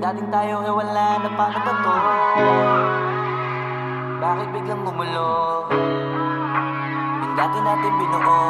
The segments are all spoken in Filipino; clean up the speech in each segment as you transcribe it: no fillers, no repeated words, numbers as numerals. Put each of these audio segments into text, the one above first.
dating tayo ay wala na, paano ba to? Bakit biglang gumulo? Yung dati natin binuo,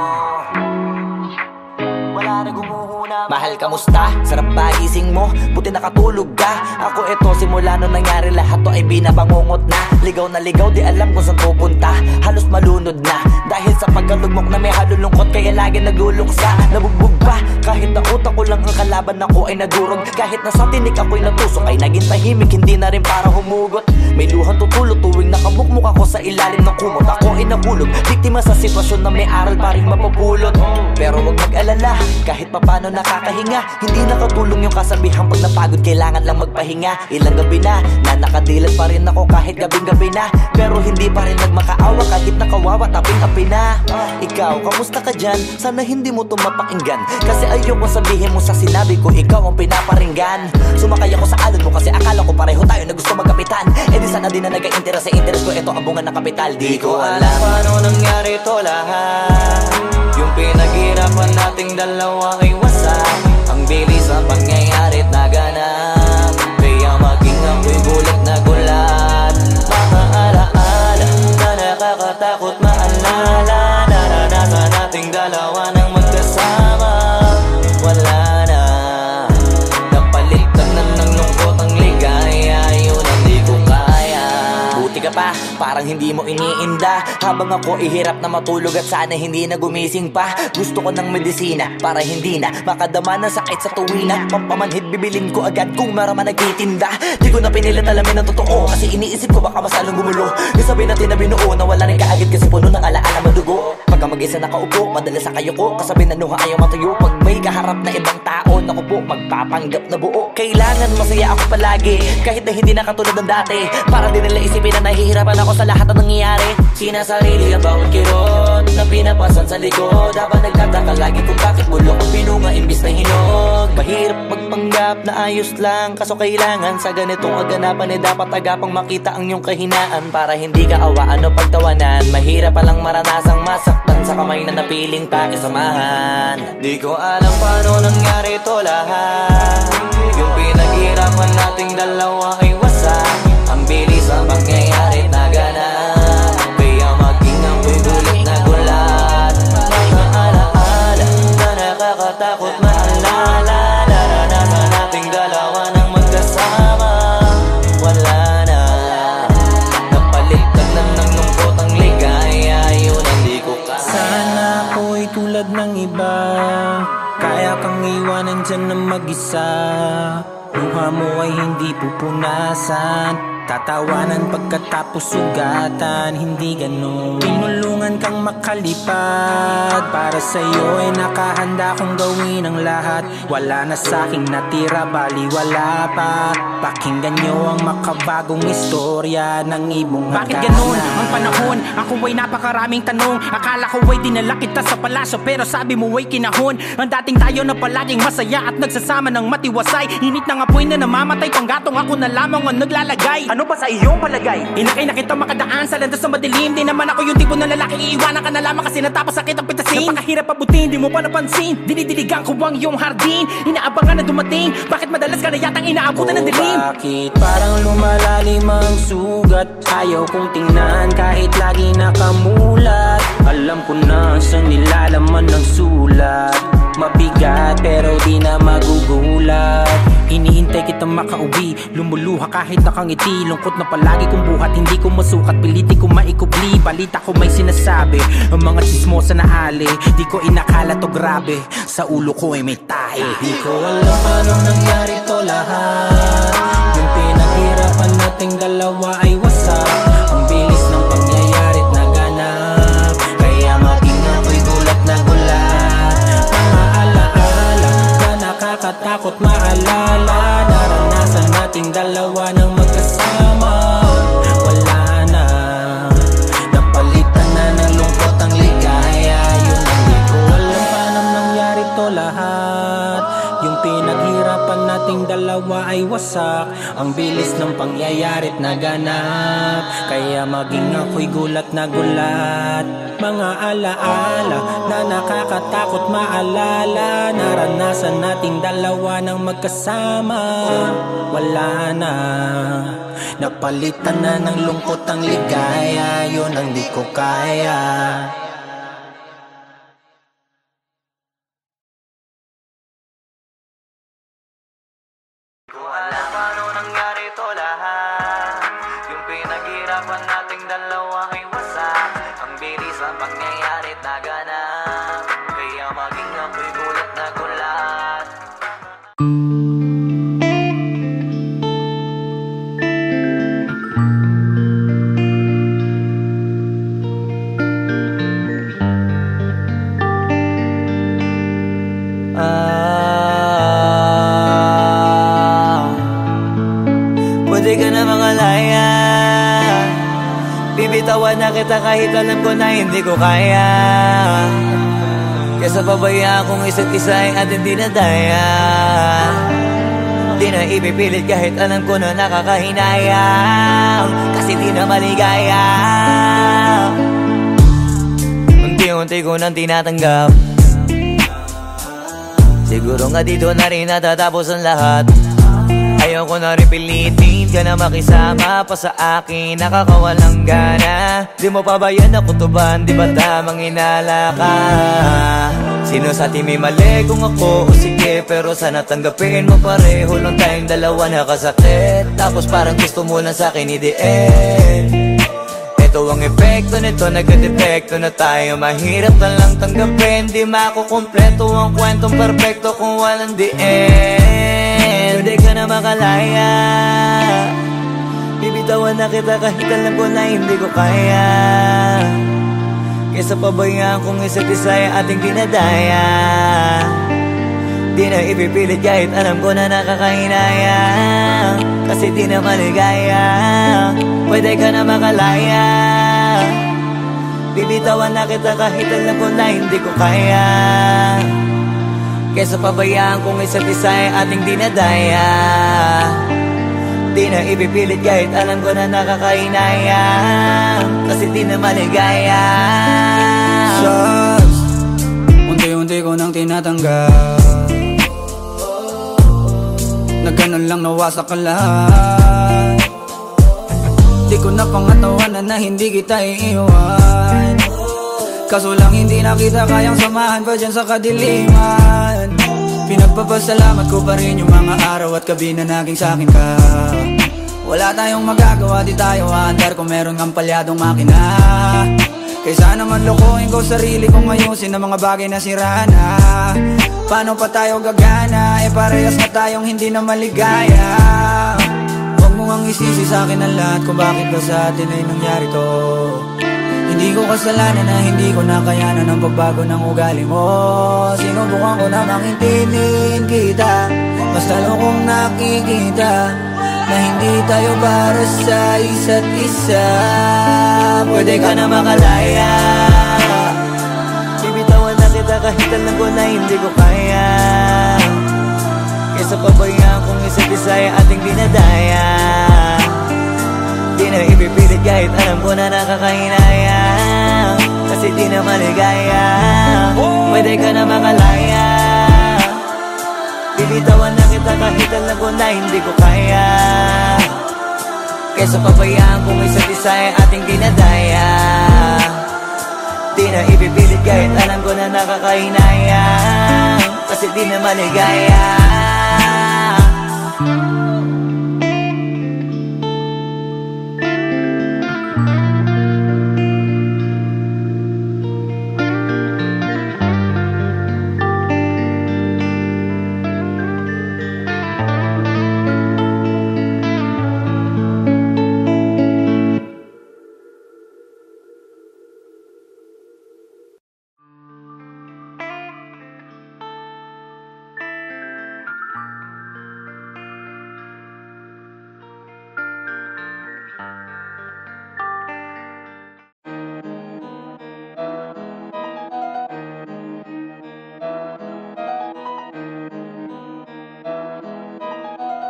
wala na gumuhuna. Mahal, kamusta? Sarap ba gising mo? Buti nakatulog ka. Ako eto, simula nung nangyari lahat to ay binabangungot na. Ligaw na ligaw, di alam kung saan pupunta. Halos malunod na dahil sa pagkalugmok na may halulungkot, kaya lagi nagluluksa. Nabugbog pa kahit na utak ko lang ang kalaban, ako ay nagurog. Kahit na sa tinik ako'y natusok, ay naging tahimik, hindi na rin para humugot. May luhang tutulog tuwing nakabukmuk ako sa ilalim ng kumot. Ako ay nahulog, biktima sa sitwasyon na may aral pa rin mapupulot. Pero wag mag-alala, kahit papano nakakahinga. Hindi nakatulong yung kasabihan, pag napagod kailangan lang magpahinga. Ilang gabi na nakadilat pa rin ako kahit gabing-gabi na. Pero hindi pa rin nagmakaawa kahit nakawawa, taping-api na. Ikaw, kamusta ka dyan? Sana hindi mo to mapakinggan, kasi ayoko sabihin mo sa sinabi ko ikaw ang pinaparinggan. Sumakay ako sa alon mo kasi akala ko pareho tayo na gusto magkapitan. Eh di sana din na nag-interest sa interest ko, ito ang bunga ng kapital. Di ko alam paano nangyari to lahat. Yung pinaghirapan nating dalawa ay wasak. Ang bilis ang pangyayari't naganap, kaya maging ako'y gulat na gulat. Mga alaala na nakakatakot maalala, naranasan nating dalawa nang magkasama. Wala na, napalitan na ng lungkot ang ligaya, yun ang di ko kaya. Buti ka pa, parang hindi mo iniinda, habang ako ihirap na matulog at sana hindi na gumising pa. Gusto ko ng medisina para hindi na makadama ng sakit sa tuwina. Pampamanhid bibilin ko agad kung maraman nagtitinda. Di ko na pinilit alamin ang totoo, kasi iniisip ko baka masalong gumulo. Isabi natin na binuo na wala rin kaagad, kasi puno ng alaala madugo. Pagka mag-isa nakaupo, madalas sa kayo ko, kasabi na nuha ayaw matuyo. Pag may kaharap na ibang tao, naku po, magpapanggap na buo. Kailangan masaya ako palagi, kahit na hindi na katulad ng dati. Para din nila isipin na nahihirapan ako sa lahat ng nangyayari. Sinasarili ang bawat kirot na pinapasan sa likod, habang nagtataka lagi kung bakit bulok ang pinunga imbis na hinog. Mahirap magpanggap na ayos lang, kaso kailangan sa ganitong aganapan dapat agapang makita ang iyong kahinaan, para hindi ka awaan o pagtawanan. Mahirap palang maranasang masaktan sa kamay na napiling pakisamahan. Di ko alam paano nangyari to lahat. Yung pinaghirapan nating dalawa ay wasak. Ang bilis ang pangyayari't naganap, kaya maging ako'y gulat na gulat. Mga alaala na nakakatakot maalala, naranasan nating dalawa nang magkasama. Wala na, napalitan na ng lungkot ang ligaya, yun ang di ko kaya. Sana ako'y tulad ng iba, kaya kang iwanan dyan na mag-isa. Luha mo ay hindi pupunasan, tatawanan pagkatapos sugatan, hindi ganun. Tinulungan kang makalipad, para sa'yo ay nakahanda kong gawin ang lahat. Wala na sa'king natira, bali wala pa. Pakinggan nyo ang makabagong istorya ng ibong hagana. Bakit ganun ang panahon? Ako ay napakaraming tanong. Akala ko ay dinala kita sa palasyo, pero sabi mo ay kinahon. Ang dating tayo na palaging masaya at nagsasama ng matiwasay. Init ng apoy na namamatay, panggatong ako na lamang ang naglalagay. Ano ba sa iyong palagay? Inakay na kita makadaan sa landas na madilim. Di naman ako yung tipo ng lalaking iiwanan ka na lamang kasi natapos sakit ang pitasin. Napakahirap abutin, di mo pa napansin. Dinidiligan ko ang iyong hardin, inaabangan na dumating. Bakit madalas ka na yatang inaabutan ng dilim? Bakit parang lumalalim ang sugat? Ayaw kong tingnan kahit lagi nakamulat. Alam ko na sa nilalaman ng sulat. Mabigat pero di na magugulat. Hinihintay kitang makauwi, lumuluha kahit nakangiti. Lungkot na palagi kong buhat, hindi ko masukat, piliti ko maikubli. Balita ko may sinasabi, ang mga chismosa na ali. Di ko inakala to grabe, sa ulo ko ay may tae. Di ko alam paano nangyari to lahat. Yung pinaghirapan nating dalawa ay wasak. Ang bilis ng pangyayari't naganap, kaya maging ako'y gulat na gulat. Mga alaala na nakakatakot maalala, naranasan nating dalawa nang magkasama. Wala na, napalitan na ng lungkot ang ligaya, yun ang di ko alam paano nangyari to lahat. Yung pinaghirapan natin nating dalawa ay wasak. Ang bilis ng pangyayari't naganap, kaya maging ako'y gulat na gulat. Mga alaala na nakakatakot maalala, naranasan nating dalawa ng magkasama. Wala na, napalitan na ng lungkot ang ligaya, yun ang di ko kaya. Ko alam paano nangyari to lahat. Yung pinaghirapan nating dalawa ay wasak. Ang bilis ang pangyayari't naganap, kaya maging ako'y gulat na gulat. Pwede ka na makalaya, bibitawan na kita kahit alam ko na hindi ko kaya. Kesa pabayaan kong isa't isa ay ating dinadaya. Di na ipipilit kahit alam ko na nakakahinayang, kasi di na maligaya. Unti-unti ko nang tinatanggap, siguro nga dito na rin natatapos ang lahat. Ayoko na rin pilitin ka na makisama pa sa akin, nakakawalang gana. Di mo pa ba yan nakutuban, di ba tamang inala ka? Sino sa atin may mali kung ako o sige, pero sana tanggapin mo pareho lang tayong dalawa nakasakit. Tapos parang gusto mo lang sa akin i-end. Ito ang epekto nito, nagka-depekto na tayo. Mahirap na lang tanggapin, di makukumpleto ang kwentong perfecto kung walang the end. Pwede ka na makalaya, bibitawan na kita kahit alam ko na hindi ko kaya. Kesa pabayaan kong isa't isa ay ating dinadaya. Di na ipipilit kahit alam ko na nakakahinaya, kasi di na maligaya. Pwede ka na makalaya, bibitawan na kita kahit alam ko na hindi ko kaya. Kesa pabayaan kong isa't isa ay ating dinadaya. Di na ipipilit kahit alam ko na nakakahinaya, kasi di na maligaya. Shots, unti-unti ko nang tinatanggap, na ganun lang nawasak ka lahat. Di ko na pangatawanan na hindi kita iiwan, kaso lang hindi na kita kayang samahan pa dyan sa kadiliman. Pinagpapasalamat ko pa rin yung mga araw at gabi na naging sa'kin ka. Wala tayong magagawa, di tayo aandar kung meron kang palyadong makina. Kaysa naman lokohin ko sarili kong ayusin ang mga bagay na sira na. Paano pa tayo gagana, eh parehas na tayong hindi na maligaya. Huwag mo ngang isisi sa'kin ang lahat kung bakit ba sa atin ay nangyari to. Hindi ko kasalanan na hindi ko nakayanan ang pagbago ng ugali mo. Sinubukan ko na makintindihin kita, mas lalo kong nakikita na hindi tayo para sa isa't isa. Pwede ka na makalaya, bibitawan na kita kahit alam ko na hindi ko kaya. Kesa pabayaan kong isa't isa ay ating dinadaya. Di na ipipilit kahit alam ko na nakakahinaya, kasi di na maligaya. Pwede ka na makalaya, bibitawan na kita kahit alam ko na hindi ko kaya. Kesa pabayaan kong isa't isa ay ating dinadaya. Di na ipipilit kahit alam ko na nakakahinaya, kasi di na maligaya.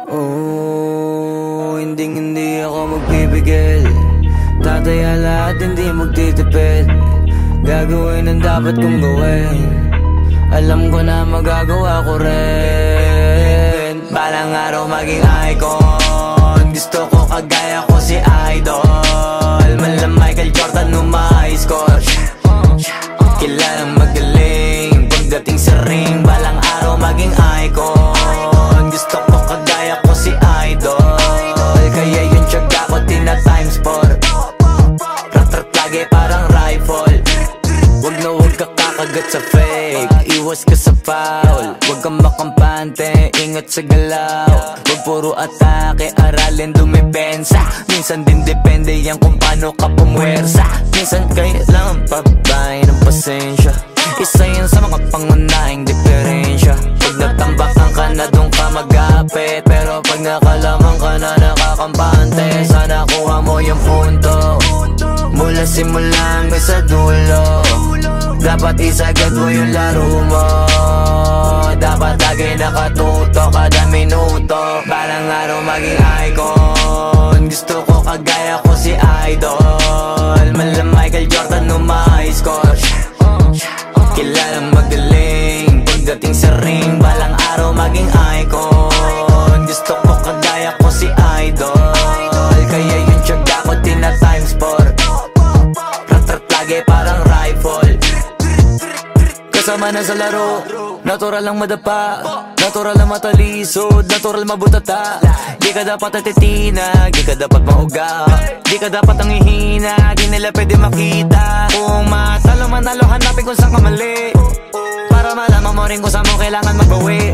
Oh, hindi ako magpipigil. Tataya lahat, hindi magtitipid. Gagawin ang dapat kong gawin. Alam ko na magagawa ko rin. Balang araw maging icon. Gusto ko kagaya ko si Idol. Mala Michael Jordan nung ma-high score. Kilalang magaling pagdating sa ring. Balang araw maging icon. Gusto ko kagaya ko si Idol. Kaya yung tiyaga ko tina-times 4. Rat-rat lagi parang rifle. Wag na wag ka kakagat sa fake. Iwas ka sa foul. Wag kang makampante, ingat sa galaw. Wag puro atake, aralin dumipensa. Minsan din depende yan kung paano ka pumwersa. Minsan kailangan pabay ng pasensya. Isa yan sa mga pangunahing diferensya. Pag natambakan ka na doon ka mag-apit. Pero pag nakalaman ka na nakakampante, sana kuha mo yung punto. Mula simula hanggang sa dulo. Dapat isagad mo yung laro mo. Dapat lagi nakatuto kada minuto. Balang araw maging icon. Gusto ko kagaya ko si Idol. Mala Michael Jordan nung ma-high score. Kilalang magaling pagdating sa ring. Balang araw maging icon. Gusto ko kagaya ko si Idol. Kaya yung tiyaga ko tina-times 4. Rat-rat lagi parang rifle. Kasama na sa laro, natural lang madapa, natural lang matalisod, natural mabutata. Di ka dapat atitinag, di ka dapat mauga, di ka dapat ang ihina, di nila pwede makita. Kung matalo manalo, hanapin kung saan ka mali, para malaman mo rin kung saan mo kailangan magbawi.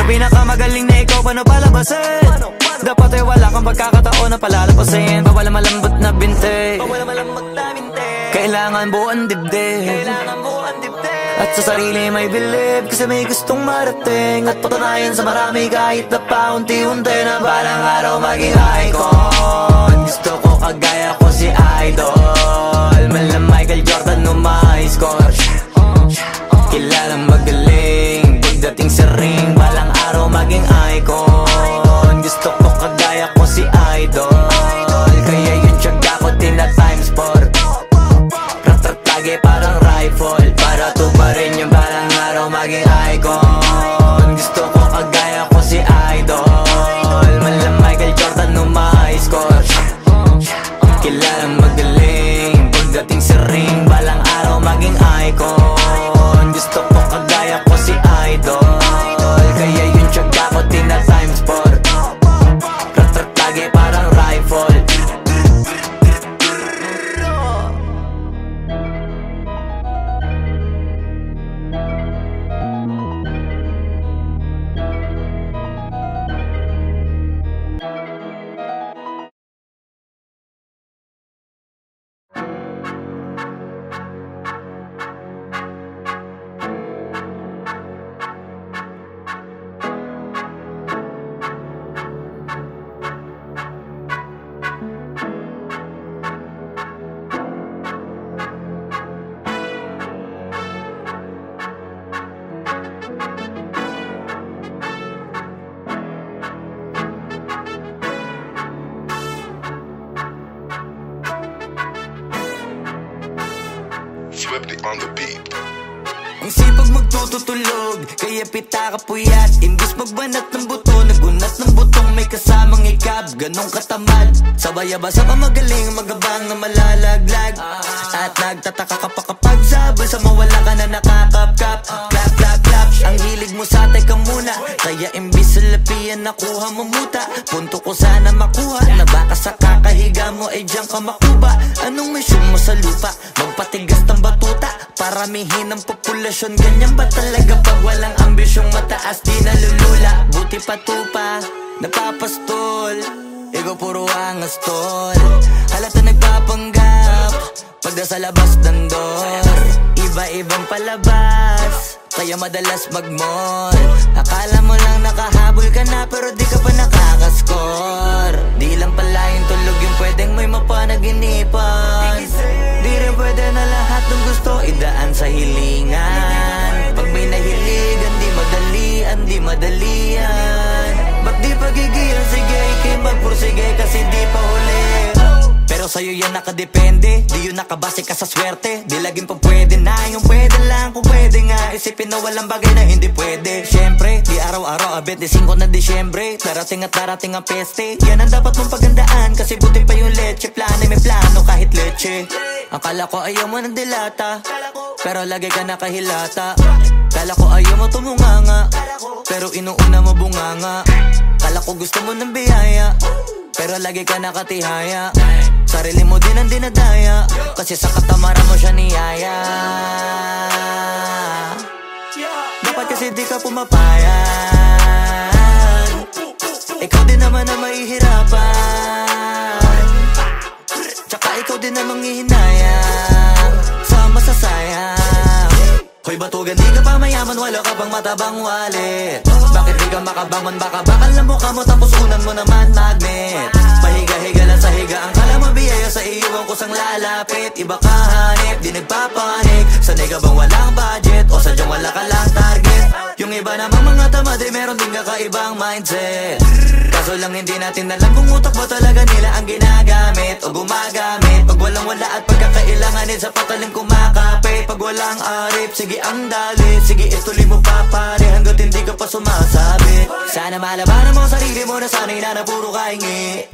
Yung pinakamagaling na ikaw, paano palabasin? Dapat ay wala kang pagkakataon na palalapasin. Bawal malambot na binte, kailangan buuan dibdib. At sa sarili may believe, kasi may gustong marating. At patunayan sa marami kahit na paunti-unti na balang araw maging icon. Gusto ko kagaya ko si Idol. Mala Michael Jordan nung ma-high score. Kilalang magaling pagdating sa ring. Balang araw maging icon. Gusto ko kagaya ko si Idol. Kaya yung tiyaga ko tina-times 4. Rat-rat lagi parang rifle. Para tuparin yung balang araw maging icon. Gusto ko kagaya ko si Idol. Mala Michael Jordan nung ma-high score. Kilalang magaling pagdating sa ring. Balang araw maging icon. Gusto ko kagaya ko si Idol. Kaya yung tiyaga ko tina-times 4. Rat-rat lagi parang rifle. Swifty on the beat. Ang sipag magtututulog, kaya pita ka puyat. Imbis magbanat ng buto, nagunat ng butong may kasamang ikab. Ganong katamad, sabay-abasa ka magaling, magabang na malalaglag. At nagtataka ka pa kapag sabay sa mawala ka na nakakapkap. Clap, clap, clap, ang hilig mo sa atay ka muna. Kaya imbis sa lapian nakuha mo muta. Punto ko sana makuha, na baka sa kakahiga mo ay diyan ka makuba. Anong mission mo sa lupa? Magpatigas ng batuta, paramihin ang populasyon. Ganyan ba talaga pag walang ambisyong mataas? Di nalulula, buti patupa, napapastol. Ikaw puro angas tol. Halata nagpapanggap pag nasa labas ng door. Iba-ibang palabas, kaya madalas mag-mall. Akala mo lang nakahabol ka na, pero di ka pa nakakascore. Di lang pala yung tulog yung pwedeng may mapanaginipan. Di rin pwede na lahat ng gusto idaan sa hilingan. Pag may nahiligan, di madalian. Ba't di pag bibigay kasi di pa huli. Pero sa'yo yan nakadepende, di yun nakabase ka sa swerte. Di laging pa pwede na, yung pwede lang kung pwede nga. Isipin na walang bagay na hindi pwede. Siyempre, di araw-araw, 25 na Disyembre. Darating at darating ang peste, yan ang dapat mong pagandaan. Kasi buti pa yung leche, plano may plano kahit leche. Akala ko ayaw mo ng dilata, pero lagi ka nakahilata. Kala ko ayaw mo tumunganga, pero inuuna mo bunganga. Kala ko gusto mo ng biyaya, pero lagi ka nakatihaya. Sarili mo din ang dinadaya, kasi sa katamaran mo siya niyaya. Dapat kasi di ka pumapayag, ikaw din naman ang mahihirapan. Tsaka ikaw din ang manghihinayang sa masasayang. Hoy batugan, di ka pa mayaman, wala ka pang matabang wallet. Bakit di ka makabangon, baka bakal na mukha mo tapos unan mo naman magnet. Pahiga-higa lang sa higa, ang kala mo biyaya sa iyo ang kusang lalapit. Iba ka hanip, di nagpapanik. Sanay ka bang walang budget o sadyang wala ka lang target? Yung iba namang mga tamad ay meron din kakaibang mindset. Kaso lang hindi natin alam kung utak ba talaga nila ang ginagamit o gumagamit. Pag walang wala at pagkakailanganin sa patalim kumakapit. Pag walang arip, sige ang dali, sige ituloy mo pa pare hanggat hindi ka pa sumasabi. Sana malabanan mo sarili mo na sana'y na puro kahingi.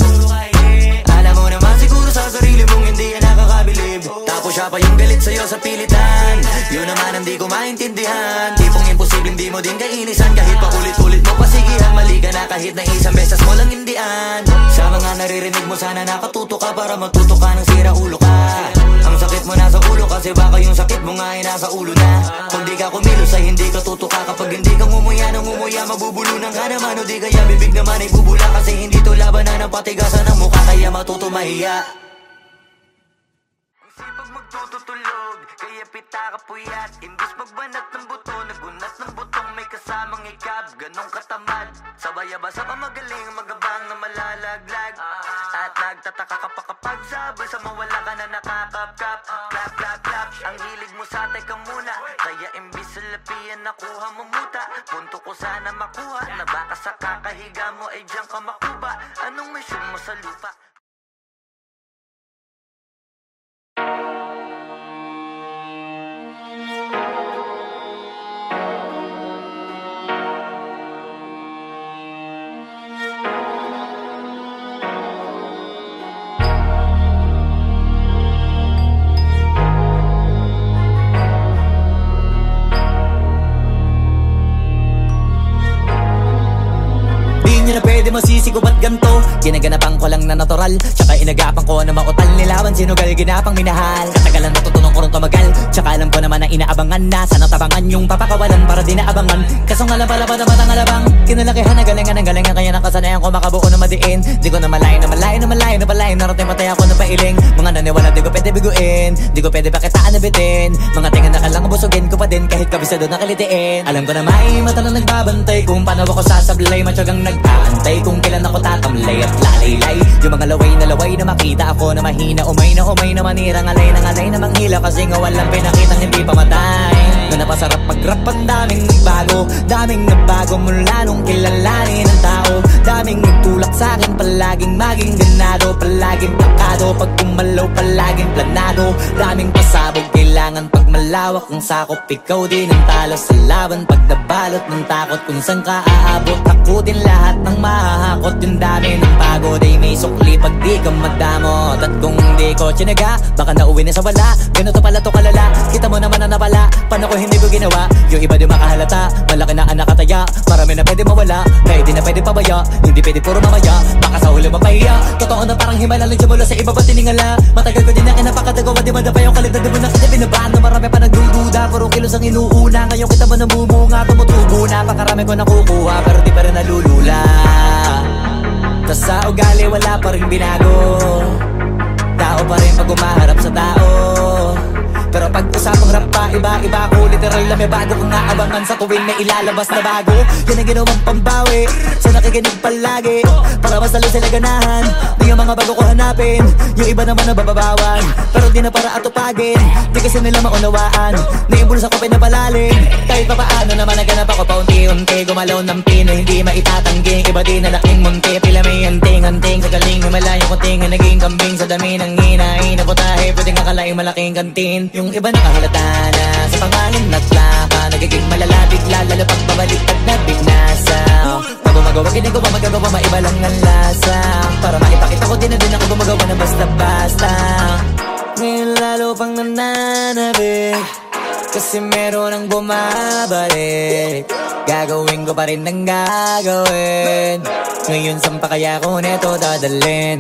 Alam mo naman siguro sa sarili mong hindi yan nakakabilib. Tapos siya pa yung galit sa'yo sa pilitan. Yun naman ang di ko maintindihan. Tipong imposibleng di mo din kainisan. Kahit pa ulit-ulit mo pasigihan, mali ka na kahit na isang beses mo lang hindian. Sa mga naririnig mo sana nakatuto ka para matuto ka ng sira ulo ka. Ang sakit mo nasa ulo kasi baka yung sakit mo nga ay nasa ulo na. Kung di ka kumilos ay hindi ka tutuka. Kapag hindi ka ngumuya ng ngumuya, mabubulunan ka naman. O di kaya bibig naman ay bubula, kasi hindi to labanan ng patigasan ng mukha, kaya matuto mahiya. Ang sipag magtututulog, kaya pita ka puyat. Imbis magbanat ng buto, nagunat ng butong may kasamang ikab. Ganong katamad, sabay-abasa pa magaling, magabang na malalaglag. At nagtataka ka pa kapag sabay sa mawala ka na nakakapkap. Clap, clap, clap, ang hilig mo sa teka muna. Kaya imbis sa lapian nakuha mo muta. Punto ko sana makuha, na baka sa kakahiga mo ay diyan ka makuba. Anong mission mo sa lupa? Masisigo ba't ganto? Ginaganapan ko lang na natural, tsaka inagapan ko na mautal. Nilawan sinugal, ginapang minahal. Katagalan natutunan ko rin tumagal, tsaka alam ko naman na inaabangan na. Sana tabangan yung papakawalan para di naabangan. Kaso nga lang pala ba naman ang alabang kinalakihan na galingan ng galingan, kaya nakasanayan ko makabuo na madiin. Di ko na malayo na malayo na malayo na palayo. Narating patay ako na pailing. Mga naniwala di ko pwede biguin, di ko pwede pakitaan na bitin. Mga tinga na kalang busugin ko pa din kahit kabisado na kalitiin. Alam ko na may mata na nagbabantay kung paano ako sasablay. Matyagang nag-aantay kung kailan ako tatamlay at lalaylay. Yung mga laway na makita ako na mahina. Umay na manirang alay na manghila. Kasi nga walang pinakitang hindi pamatay. Na napasarap mag-rap, ang daming nagbago mula nung kilalanin ang tao. Daming nagtulak sa'kin, palaging maging ganado. Palaging takado, pag kumalaw palaging planado. Daming pasabog, kailangan pag malawak ang sakop. Ikaw din ang talo sa laban pag nabalot ng takot. Kung saan ka aabot, takutin lahat ng mahahakot. Yung dami ng pagod ay may sukli pag di ka madamot. At kung di ko tsinaga, baka nauwi na sa wala. Ganito pala to kalala, kita mo naman na napala. Paano ko hindi ko ginawa? Yung iba di makahalata, malaki na ang nakataya. Marami na pwede mawala, kahit di na pwede pabaya. Hindi pwede puro mamaya, baka sa huli mapahiya. Totoo na parang himala lang mula sa iba ba tiningala. Matagal ko din na kinapakatagawa, di madapa yung kalidad. Di mo na kita binabaan na marami pa nagdududa. Puro kilos ang inuuna, ngayon kita mo namumunga. Tumutubo na, pakarami ko nakukuha, pero di pa rin nalulula. Tas sa ugali wala pa rin binago. Tao pa rin pag umaharap sa tao. Pero pag usapang rap pa, iba-iba ko. Literal na may bago kong naabangan sa tuwing may ilalabas na bago. Yan ang ginawang pambawi sa nakikinig palagi, para mas lalo sila ganahan. Yung mga bago ko hanapin, yung iba naman na bababawan. Pero di na para atupagin, di kasi nila maunawaan. Naibulos ako pinapalalim, kahit pa paano naman naganap ako paunti-unti. Gumalaw ng pino, hindi maitatanggi. Iba din na laking munti, pila may anting-anting. Sa galing malayo kunting, naging kambing. Sa dami ng hinahin na putahe, pwedeng akalaing malaking kantin. Yung iba nakahalata na sa pangalan at plaka, nagiging malalapit lalo pag pabaliktad na bignasa. Gumagawa, ginagawa, magagawa, maiba lang ang lasa. Para maipakita ko din na din ako gumagawa na basta-basta. Ngayon lalo pang nananabik, kasi meron ang bumabalik. Gagawin ko pa rin ang gagawin. Ngayon saan pa kaya ko neto dadalhin?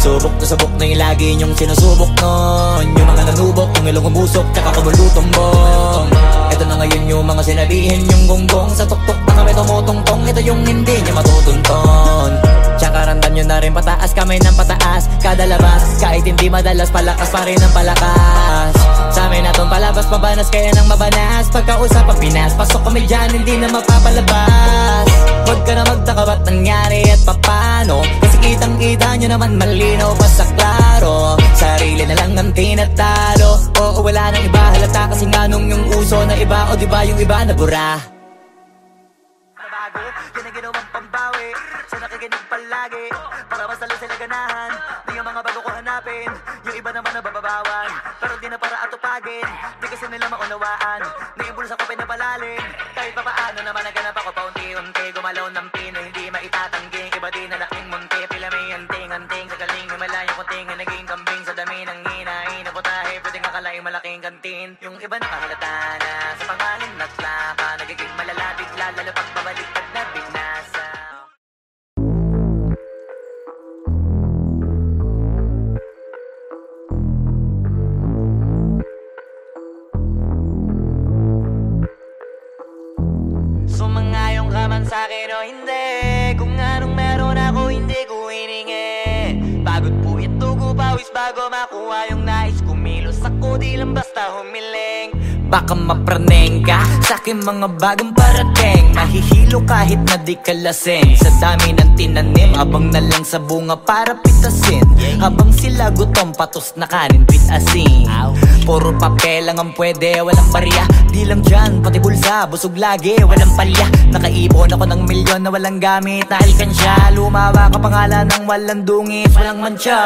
Subok na yung lagi niyong sinusubok nun. Yung mga nanubok, yung ilong umusok, tsaka kumulutong bong. Ito na ngayon yung mga sinabihin yung gonggong. Sa tuktok na kami tumutungtong, ito yung hindi niya matutunton. Tsaka randan nyo na rin pataas, kamay ng pataas. Kada labas, kahit hindi madalas, palakas pa rin ang palakas. Sa amin na tong palabas, mabanas kaya nang mabanas. Pagkausap ang Pinas, pasok kami dyan, hindi na mapapalabas. Huwag ka na magtaka ba't nangyari at papano, kasi kitang-kita nyo naman malinaw pa sa klaro. Sarili na lang ang tinatalo, oo wala nang iba halata. Kasi nga nung yung uso na iba, o diba yung iba na bura. Nabago, yan ang ginawang pambawi, sa nakikinig palagi, para mas lalo sila ganahan. Di yung mga bago ko hanapin, yung iba naman na bababawan. Pero di na para atupagin, di kasi nila maunawaan. Naibulos ako pinapalalim, kahit pa paano naman naganap ako paunti-unti. Gumalaw ng pino, hindi maitatanggi. Iba din na laking munti, pila may anting-anting. Sa galing may malayo kunting, naging kambing. Sa dami ng hinahin na putahe, pwedeng akalaing malaking kantin. Yung iba nakahalata na sa pangalan at plaka, nagiging malalapit lalo pag pabaliktad na bignasa. Sumangayong ka man sa'kin o hindi, kung anong meron ako hindi ko hiningi. Pagod po ito ko pawis bago makuha yung nais. Kumilos ako di lang basta humiling. Baka mapraneng ka sa aking mga bagong parating. Mahihilo kahit na di ka lasing. Sa dami ng tinanim, abang na lang sa bunga para pitasin. Habang sila gutom, patos na kanin, pitasin. Puro papel lang ang pwede, walang barya. Di lang dyan, pati bulsa, busog lagi, walang palya. Nakaipon ako ng milyon na walang gamit na alkansya. Lumawa ka pangalan ng walang dungis, walang mancha.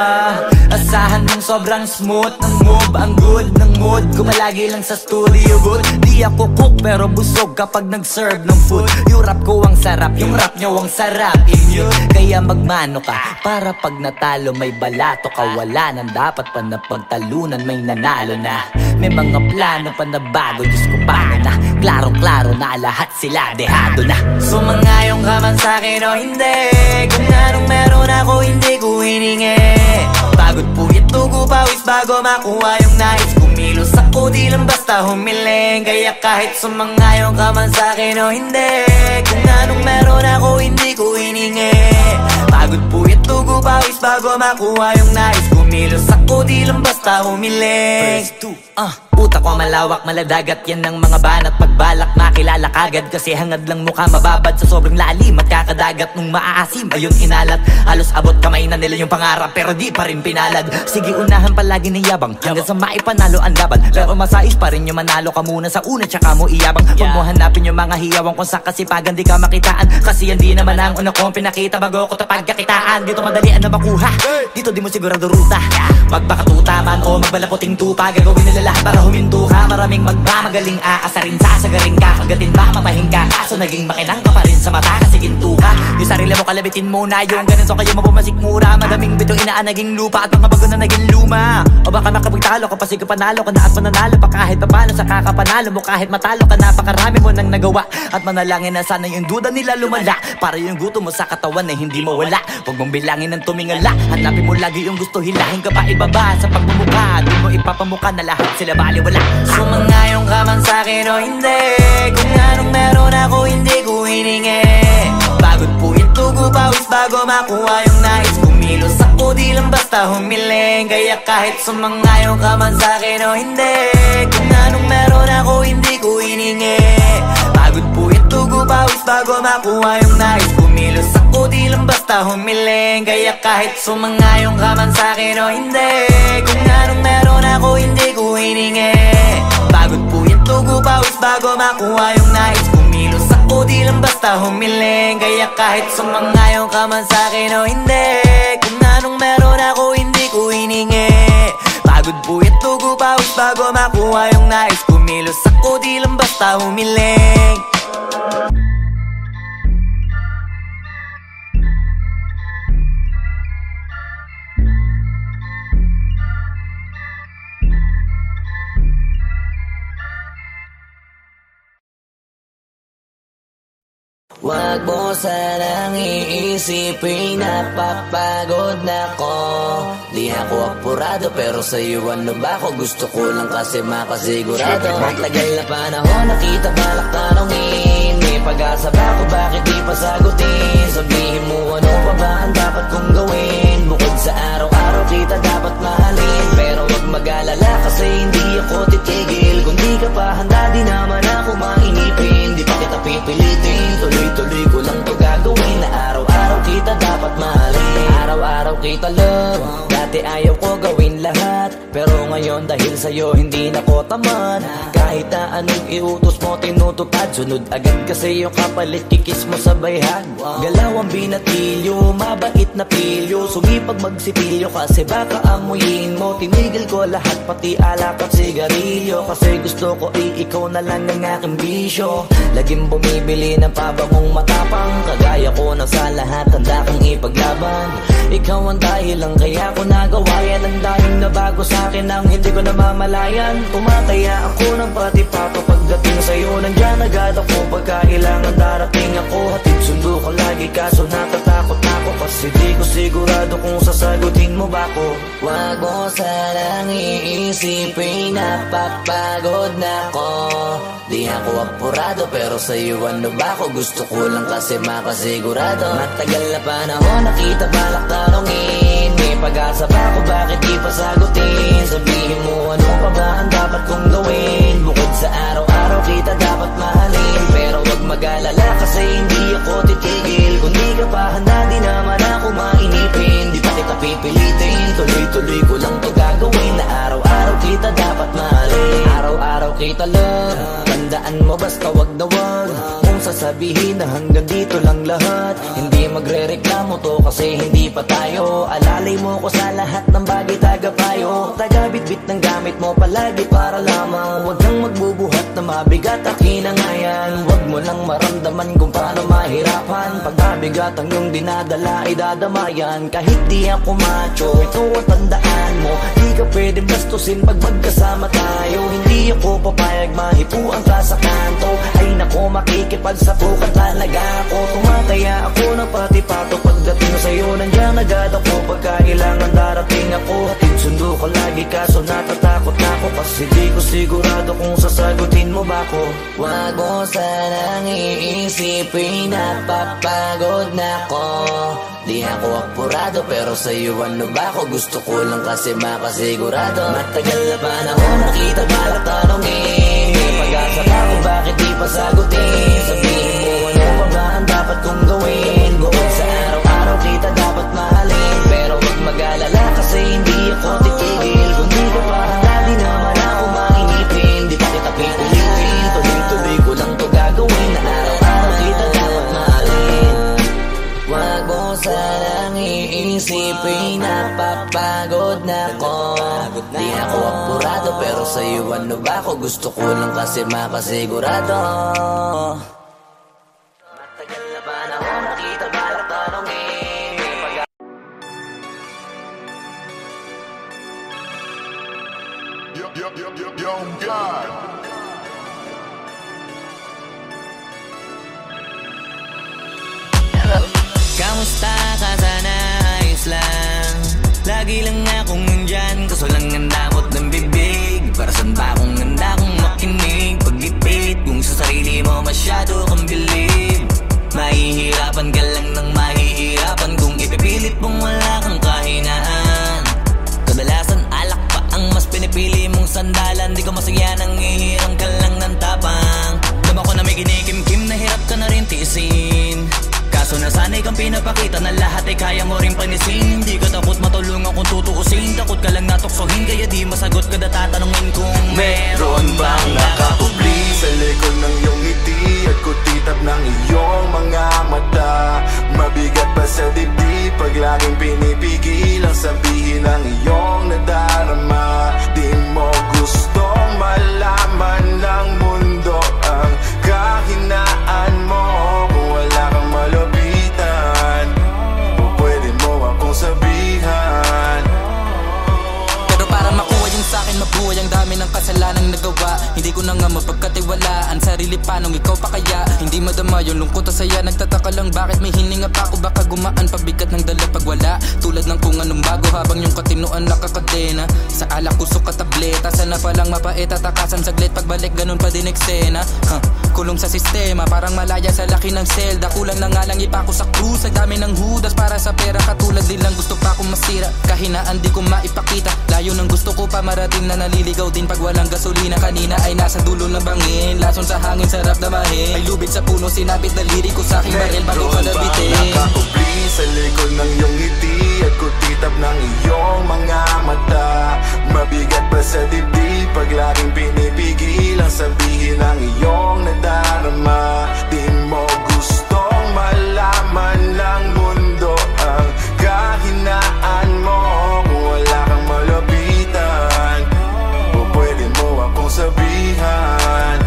Asahan ng sobrang smooth ng move, ang good ng mood. Kumalagi lang sa studio good. Di ako cook pero busog kapag nag-serve ng food. Yung rap ko ang sarap, yung rap nyo ang sarap. Immune, kaya magmano ka para pag natalo may balato ka. Wala nang dapat pa na pagtalunan, may nanalo na. May mga plano pa na bago, Diyos ko paano na. Klarong-klaro na lahat sila dehado na. Sumangayong ka man sa'kin o hindi, kung anong meron ako hindi ko hiningi. Pagod po ito ko pawis bago makuha yung nais. Kumilos ako di lang basta humiling. Kaya kahit sumangayong ka man sa'kin o hindi, kung anong meron ako hindi ko hiningi. Pagod po ito ko pawis bago makuha yung nais. Kumilos ako di lang basta humiling. Utak ko malawak, maladagat, yan ang mga banat. Pagbalak makilala kagad, kasi hangad lang mukha mababad sa sobrang lalim at kakadagat. Nung maaasim, ayun inalat. Halos abot kamay na nila yung pangarap, pero di pa rin pinalad. Sige unahan palagi ng yabang, hanggang sa maipanalo ang laban. Pero masais pa rin yung manalo ka muna sa una, tsaka mo iyabang. Huwag mo hanapin yung mga hiyawang kung sa kasipagan di ka makitaan. Kasi yan di naman ang una kong pinakita bago ko tapagkakitaan. Dito madalian na makuha, dito di mo sigurado ruta. Magpakatuta man o magbalaputing tupa, gagawin nila lahat para huminto ka. Maraming magmamagaling aasarin, sasagaring ka, kagatin ba mapahing ka. Kaso naging makinang ka pa rin sa mata kasi ginto ka. Yung sarili mo kalabitin muna, yung ganito kayo mapumasik mura. Madaming bito inaan naging lupa at mga bago na naging luma. O baka makapagtalo ka pa sige panalo ka na at mananalo pa kahit papano sa kakapanalo mo. Kahit matalo ka napakarami mo nang nagawa. At manalangin na sana yung duda nila lumala, para yung gutom mo sa katawan na hindi mawala. Huwag mong bilangin ng tumingala, hanapin mo lagi yung gusto, hilahin ka pa ibaba. Sa pagmumukha, di mo ipapamuka na lahat sila baliwala. Sumangayong ka man sa'kin o hindi, kung anong meron ako hindi ko hiningi. Pagod po ito ko pawis bago makuha yung nais. Kumilos ako di lang basta humiling. Kaya kahit sumangayong ka man sa'kin o hindi, kung anong meron ako hindi ko hiningi. Pagod po ito ko pawis bago makuha yung nais. Kumilos ako di lang basta basta humiling. Kaya kahit sumangayong ka man sa'kin o hindi, kung anong meron ako hindi ko hiningi. Pagod po yung tugo pawis bago makuha yung nais. Kumilos ako di lang basta humiling. Kaya kahit sumangayong ka man sa'kin o hindi, kung anong meron ako hindi ko hiningi. Pagod po yung tugo pawis bago makuha yung nais. Kumilos ako di lang basta humiling. Wag mo sanang iisipin napapagod na ko. Di ako apurado pero sa'yo ano ba ako? Gusto ko lang kasi makasigurado. Matagal na panahon nakita balak tanongin. May pag-asa ba ako bakit di pa sagutin? Sabihin mo ano pa ba ang dapat kong gawin? Bukod sa araw-araw kita dapat mahalin. Pero wag mag-alala kasi hindi ako titigil. Kung di ka pa handa di naman ako mainipin. Di pa kita pipilitin, tuloy-tuloy ko lang to gagawin. Na araw-araw kita dapat mahalin. Araw-araw kita love. Dati ayaw ko gawin lahat, pero ngayon dahil sa'yo hindi na ko tamad. Kahit na anong iutos mo tinutupad. Sunod agad kasi yung kapalit kikis mo sa bayhag. Galaw ang binatilyo, mabait na pilyo. Sumipag magsipilyo kasi baka amuyin mo. Tinigil ko lahat pati alak at sigarilyo. Kasi gusto ko ikaw na lang ang aking bisyo. Laging bumibili ng pabangong matapang. Kagaya ko na sa lahat handa kang ipaglaban. Ikaw ang dahilan kaya ko nagawa yan. Ang daming nabago sa'kin ang hindi ko namamalayan. Tumataya ako ng pati-pato pagdating sa'yo. Nandiyan agad ako pagkailangan darating ako. Hatid sundo ko lagi kaso natatakot ako. Kasi di ko sigurado kung sasagutin mo ba ko. Wag mo sanang iisipin napapagod na ko. Di ako apurado pero sa'yo ano ba ako? Gusto ko lang kasi makasigurado. Matagal na panahon nakita balak tanongin. May pag-asa ba ako bakit di pa sagutin? Sabihin mo ano pa ba ang dapat kong gawin? Bukod sa araw-araw kita dapat mahalin. Pero wag mag-alala kasi hindi ako titigil. Kung di ka pa handa di naman ako mainipin. Di pa kita pipilitin, tuloy-tuloy ko lang to gagawin. Na araw-araw kita dapat mahalin. Araw-araw kita love. Tandaan mo basta wag na wag kung sasabihin na hanggang dito lang lahat. Hindi magre-reklamo to kasi hindi pa tayo. Alalay mo ko sa lahat ng bagay tagapayo. Taga-bitbit ng gamit mo palagi para lamang. Huwag kang magbubuhat na mabigat akin ang ayan. Huwag mo lang maramdaman kung paano mahirapan. Pag mabigat ang iyong dinadala ay dadamayan. Kahit di ako macho, ito ang tandaan mo. Di ka pwede bastusin pag magkasama tayo. Hindi ako papayag mahipuan ka sa kanto. Ay nako makikipagsapukan talaga ako. Tumataya ako ng pati-pato pagdating sa'yo. Nandiyan agad ako pagkailangan darating ako. Hatid sundo ko lagi kaso natatakot na ako. Kasi di ko sigurado kung sasagutin mo ba ko. Wag mo sanang iisipin napapagod na ko. Di ako apurado pero sa'yo ano ba ako? Gusto ko lang kasi makasigurado. Matagal na panahon nakita balak tanongin. May pag-asa ba ako bakit di pa sagutin? Sabihin mo ano pa ba ang dapat kong gawin? Bukod sa araw-araw kita dapat mahalin. Pero wag mag-alala kasi hindi ako titigil. Kung di ka pa handa di naman ako mainipin. Di pa kita pipilitin, tuloy-tuloy ko lang to gagawin. Na araw-araw kita dapat mahalin. Wag mo sanang iisipin napapagod na ko. Di ako apurado pero sa'yo ano ba ako? Gusto ko lang kasi makasigurado. Matagal na panahon nakita balak tanongin. Yo, God. Kamusta ka sana? Ayos lang. Lagi lang akong nandyan, kaso lang ang damot ng bibig. Para saan ba akong handa kong makinig? Pag-ipit kung sa sarili mo masyado kang bilib. Mahihirapan ka lang ng mahihirapan kung ipipilit mong wala kang kahinaan. Kadalasan alak pa ang mas pinipili mong sandalan. Di ko masaya nang ihirang ka lang ng tapang. Dama ko na may kinikimkim na hirap ka na rin tiisin. Kaso nasanay kang pinapakita na lahat ay kaya mo rin panisin. Hindi ka takot matulungan kung tutuusin. Takot ka lang natuksohin, kaya di masagot kada tatanungin kung meron bang nakakubli sa likod ng iyong ngiti at kutitap ng iyong mga mata. Mabigat pa sa dibdib pag laging pinipigil ang sabihin ng iyong nadarama. Di mo gustong malaman ng mundo ang kahinaan mo. Kung wala kang malapitan, o pwede mo akong sabihan. Pero para makuha yung sa'kin, mabuhay ang dami ng kasalanang nagawa. Hindi ko na nga mapagkatiwalaan sarili paanong ikaw pa kaya. Hindi madama yung lungkot at saya. Nagtataka lang bakit may hininga pa ako. Baka gumaan pabigat ng dala pag wala. Tulad ng kung anong bago habang yung katinuan nakakadena. Sa alak kusok at tableta. Sana palang mapait at takasan saglit. Pagbalik ganun pa din eksena. Kulong sa sistema, parang malaya sa laki ng selda. Kulang na nga lang ipako sa krus. Ang dami ng hudas para sa pera. Katulad nilang gusto pa akong masira. Kahinaan di ko maipakita. Layo ng gusto ko pa marating na naliligaw din pag walang gasolina. Kanina ay nasa dulo ng bangin. Lason sa hangin, sarap damahin. May lubid sa puno, sinapit daliri ko sa aking baril bago ko nabitin. Nakakubli sa likod ng iyong ngiti at kutitap ng iyong mga mata. Mabigat pa sa dibdib pag laging pinipigil ang sabihin ng iyong nadarama. Di mo gustong malaman ng mundo ang kahinaan mo. Kung wala kang malapitan, o pwede mo akong sabihan.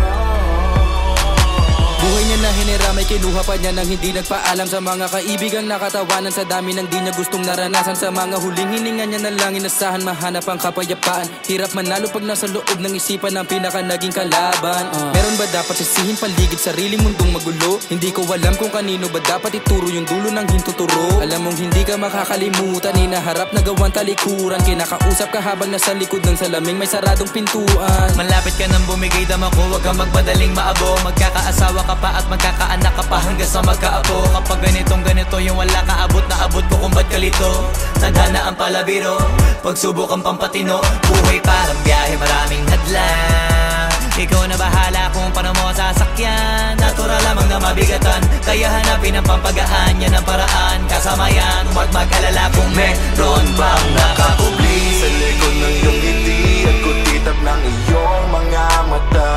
Buhay niya na hinira, may kinuha pa niya nang hindi nagpaalam sa mga kaibigang nakatawanan. Sa dami ng di niya gustong naranasan. Sa mga huling hininga niya na lang inasahan mahanap ang kapayapaan. Hirap manalo pag nasa loob ng isipan ng pinaka naging kalaban. Meron ba dapat sisihin paligid sariling mundong magulo? Hindi ko alam kung kanino ba dapat ituro yung dulo ng hintuturo. Alam mong hindi ka makakalimutan, hinaharap na gawang talikuran. Kinakausap ka habang nasa likod ng salaming may saradong pintuan. Malapit ka nang bumigay dama ko, huwag kang magmadaling maabo. Magkakaasawa ka pa at magkakaanak ka pa hanggang sa magkaapo. Kapag ganito yung wala ka abot na abot ko kung ba't kalito. Tadhana ang palabiro, pagsubok ang pampatino. Buhay parang biyahe, maraming hadlang. Ikaw na bahala kung paano mo sasakyan. Natural lamang na mabigatan, kaya hanapin ang pampagaan. Yan ang paraan, kasama yan. Huwag mag-alala kung meron bang nakakubli sa likod ng iyong ngiti at kutitap ng iyong mga mata.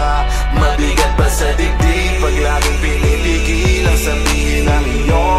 Mabigat pa sa dibdib pag laging pinipigil ang sabihin ng iyong